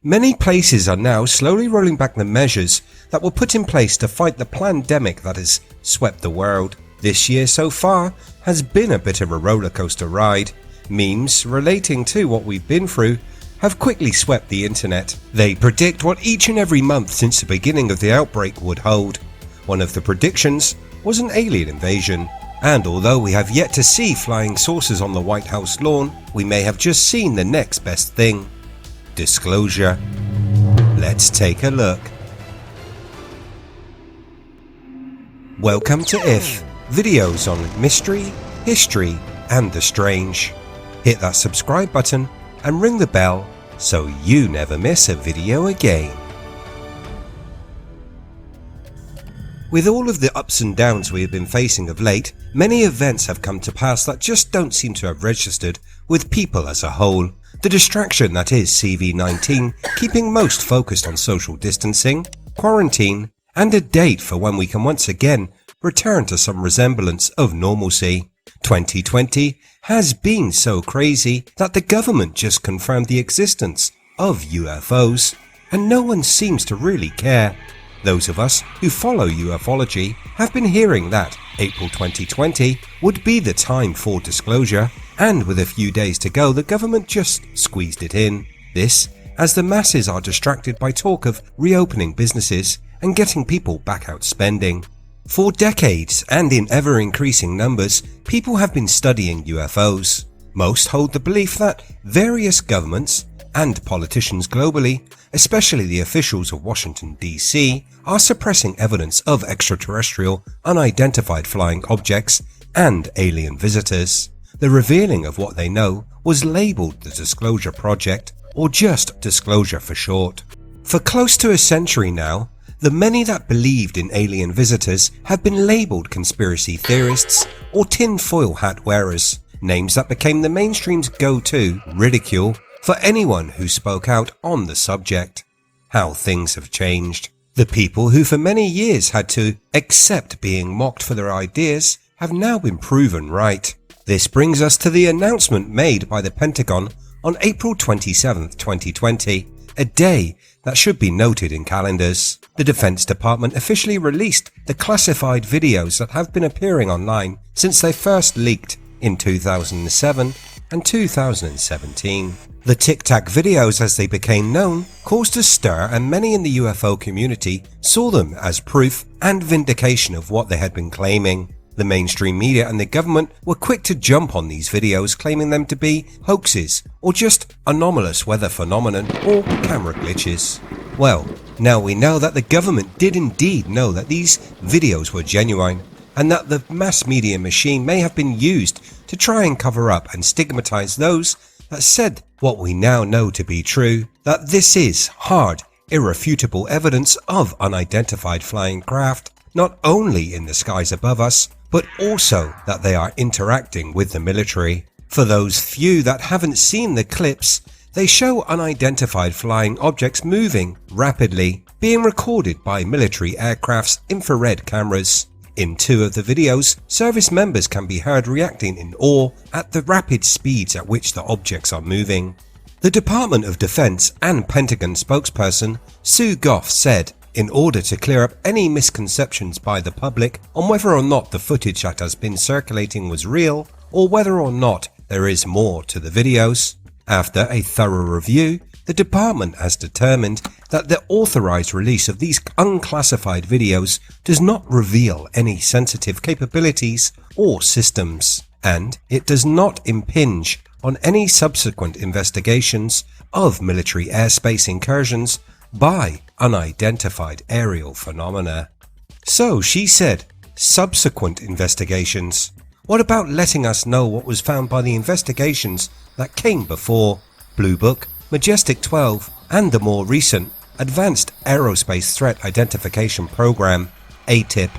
Many places are now slowly rolling back the measures that were put in place to fight the plannedemic that has swept the world. This year so far has been a bit of a rollercoaster ride. Memes relating to what we've been through have quickly swept the internet. They predict what each and every month since the beginning of the outbreak would hold. One of the predictions was an alien invasion. And although we have yet to see flying saucers on the White House lawn, we may have just seen the next best thing. Disclosure. Let's take a look. Welcome to IF, videos on mystery, history and the strange. Hit that subscribe button and ring the bell so you never miss a video again. With all of the ups and downs we have been facing of late, many events have come to pass that just don't seem to have registered with people as a whole. The distraction that is CV-19 keeping most focused on social distancing, quarantine, and a date for when we can once again return to some resemblance of normalcy. 2020 has been so crazy that the government just confirmed the existence of UFOs, and no one seems to really care. Those of us who follow ufology have been hearing that April 2020 would be the time for disclosure, and with a few days to go the government just squeezed it in. This as the masses are distracted by talk of reopening businesses and getting people back out spending. For decades and in ever increasing numbers, people have been studying UFOs. Most hold the belief that various governments and politicians globally, especially the officials of Washington DC, are suppressing evidence of extraterrestrial, unidentified flying objects and alien visitors. The revealing of what they know was labelled the Disclosure Project, or just Disclosure for short. For close to a century now, the many that believed in alien visitors have been labelled conspiracy theorists or tinfoil hat wearers, names that became the mainstream's go-to ridicule for anyone who spoke out on the subject. How things have changed. The people who for many years had to accept being mocked for their ideas have now been proven right. This brings us to the announcement made by the Pentagon on April 27, 2020, a day that should be noted in calendars. The Defense Department officially released the classified videos that have been appearing online since they first leaked in 2007 and 2017. The Tic Tac videos, as they became known, caused a stir, and many in the UFO community saw them as proof and vindication of what they had been claiming. The mainstream media and the government were quick to jump on these videos, claiming them to be hoaxes or just anomalous weather phenomenon or camera glitches. Well, now we know that the government did indeed know that these videos were genuine, and that the mass media machine may have been used to try and cover up and stigmatize those that said what we now know to be true, that this is hard, irrefutable evidence of unidentified flying craft, not only in the skies above us, but also that they are interacting with the military. For those few that haven't seen the clips, they show unidentified flying objects moving rapidly, being recorded by military aircraft's infrared cameras. In two of the videos, service members can be heard reacting in awe at the rapid speeds at which the objects are moving. The Department of Defense and Pentagon spokesperson Sue Goff said, in order to clear up any misconceptions by the public on whether or not the footage that has been circulating was real, or whether or not there is more to the videos. After a thorough review, the department has determined that the authorized release of these unclassified videos does not reveal any sensitive capabilities or systems, and it does not impinge on any subsequent investigations of military airspace incursions by unidentified aerial phenomena. So she said, subsequent investigations. What about letting us know what was found by the investigations that came before? Blue Book, Majestic 12, and the more recent Advanced Aerospace Threat Identification Program, ATIP.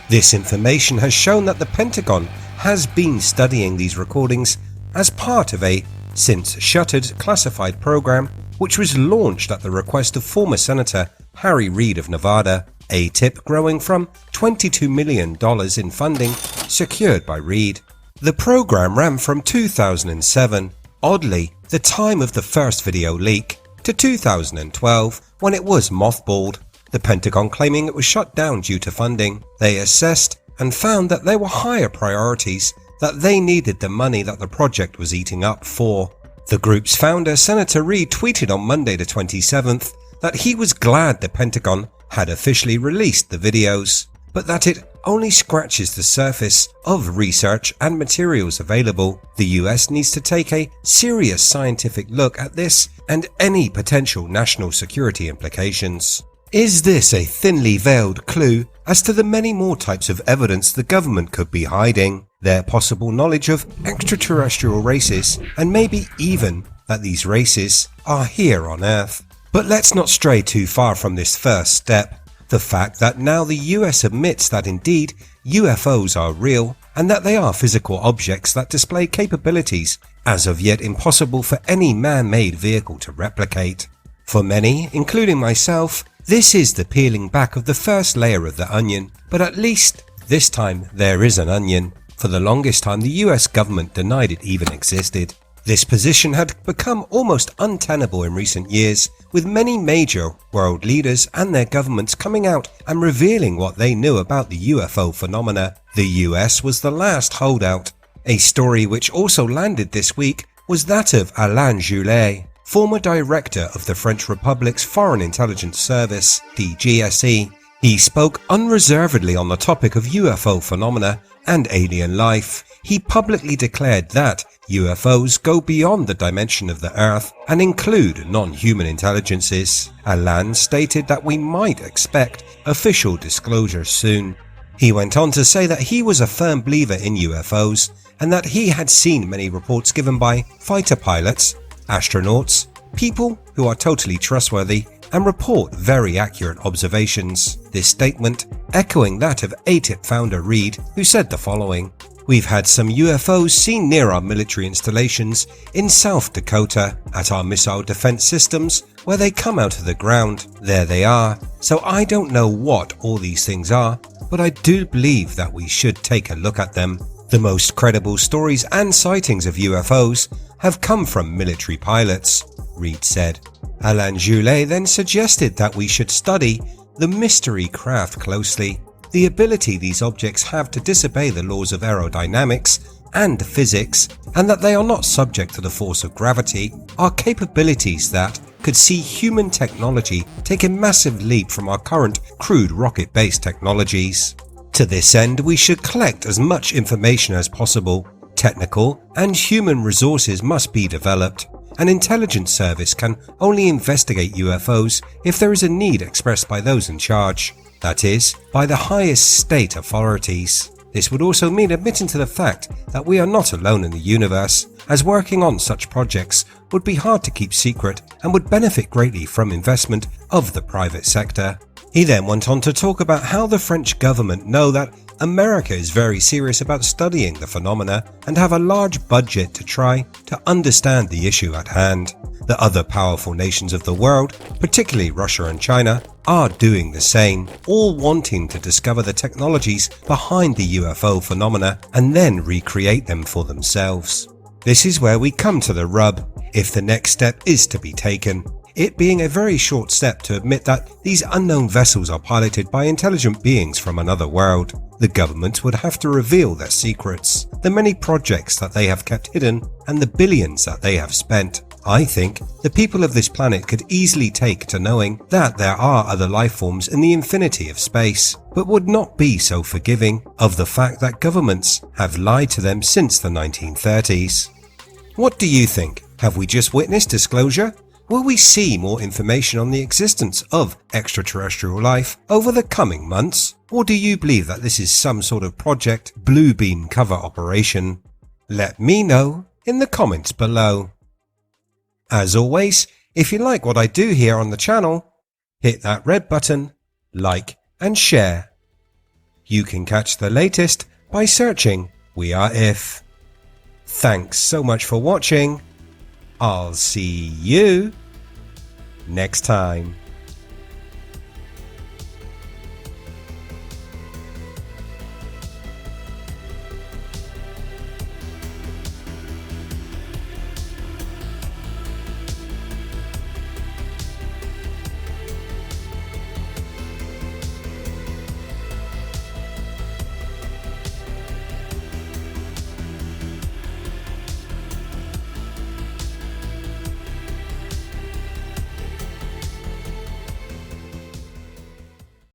This information has shown that the Pentagon has been studying these recordings as part of a since shuttered classified program which was launched at the request of former Senator Harry Reid of Nevada, ATIP growing from $22 million in funding secured by Reid. The program ran from 2007. Oddly, the time of the first video leak, to 2012 when it was mothballed, the Pentagon claiming it was shut down due to funding. They assessed and found that there were higher priorities, that they needed the money that the project was eating up for. The group's founder, Senator Reid, tweeted on Monday the 27th that he was glad the Pentagon had officially released the videos, but that it only scratches the surface of research and materials available. The US needs to take a serious scientific look at this and any potential national security implications. Is this a thinly veiled clue as to the many more types of evidence the government could be hiding? Their possible knowledge of extraterrestrial races, and maybe even that these races are here on Earth. But let's not stray too far from this first step. The fact that now the US admits that indeed UFOs are real and that they are physical objects that display capabilities as of yet impossible for any man-made vehicle to replicate. For many, including myself, this is the peeling back of the first layer of the onion, but at least this time there is an onion. For the longest time the US government denied it even existed. This position had become almost untenable in recent years, with many major world leaders and their governments coming out and revealing what they knew about the UFO phenomena. The US was the last holdout. A story which also landed this week was that of Alain Juillet, former director of the French Republic's Foreign Intelligence Service, DGSE. He spoke unreservedly on the topic of UFO phenomena and alien life. He publicly declared that UFOs go beyond the dimension of the Earth and include non-human intelligences. Alain stated that we might expect official disclosure soon. He went on to say that he was a firm believer in UFOs and that he had seen many reports given by fighter pilots, astronauts, people who are totally trustworthy and report very accurate observations. This statement echoing that of ATIP founder Reid, who said the following: "We've had some UFOs seen near our military installations in South Dakota at our missile defense systems where they come out of the ground. There they are. So I don't know what all these things are, but I do believe that we should take a look at them. The most credible stories and sightings of UFOs have come from military pilots," Reid said. Alain Juillet then suggested that we should study the mystery craft closely. The ability these objects have to disobey the laws of aerodynamics and physics, and that they are not subject to the force of gravity, are capabilities that could see human technology take a massive leap from our current crude rocket-based technologies. To this end, we should collect as much information as possible. Technical and human resources must be developed. An intelligence service can only investigate UFOs if there is a need expressed by those in charge, that is, by the highest state authorities. This would also mean admitting to the fact that we are not alone in the universe, as working on such projects would be hard to keep secret and would benefit greatly from investment of the private sector. He then went on to talk about how the French government know that America is very serious about studying the phenomena and have a large budget to try to understand the issue at hand. The other powerful nations of the world, particularly Russia and China, are doing the same, all wanting to discover the technologies behind the UFO phenomena and then recreate them for themselves. This is where we come to the rub, if the next step is to be taken. It being a very short step to admit that these unknown vessels are piloted by intelligent beings from another world. The government would have to reveal their secrets, the many projects that they have kept hidden, and the billions that they have spent. I think the people of this planet could easily take to knowing that there are other life forms in the infinity of space, but would not be so forgiving of the fact that governments have lied to them since the 1930s. What do you think? Have we just witnessed disclosure? Will we see more information on the existence of extraterrestrial life over the coming months? Or do you believe that this is some sort of Project Bluebeam cover operation? Let me know in the comments below. As always, if you like what I do here on the channel, hit that red button, like and share. You can catch the latest by searching We Are If. Thanks so much for watching. I'll see you next time.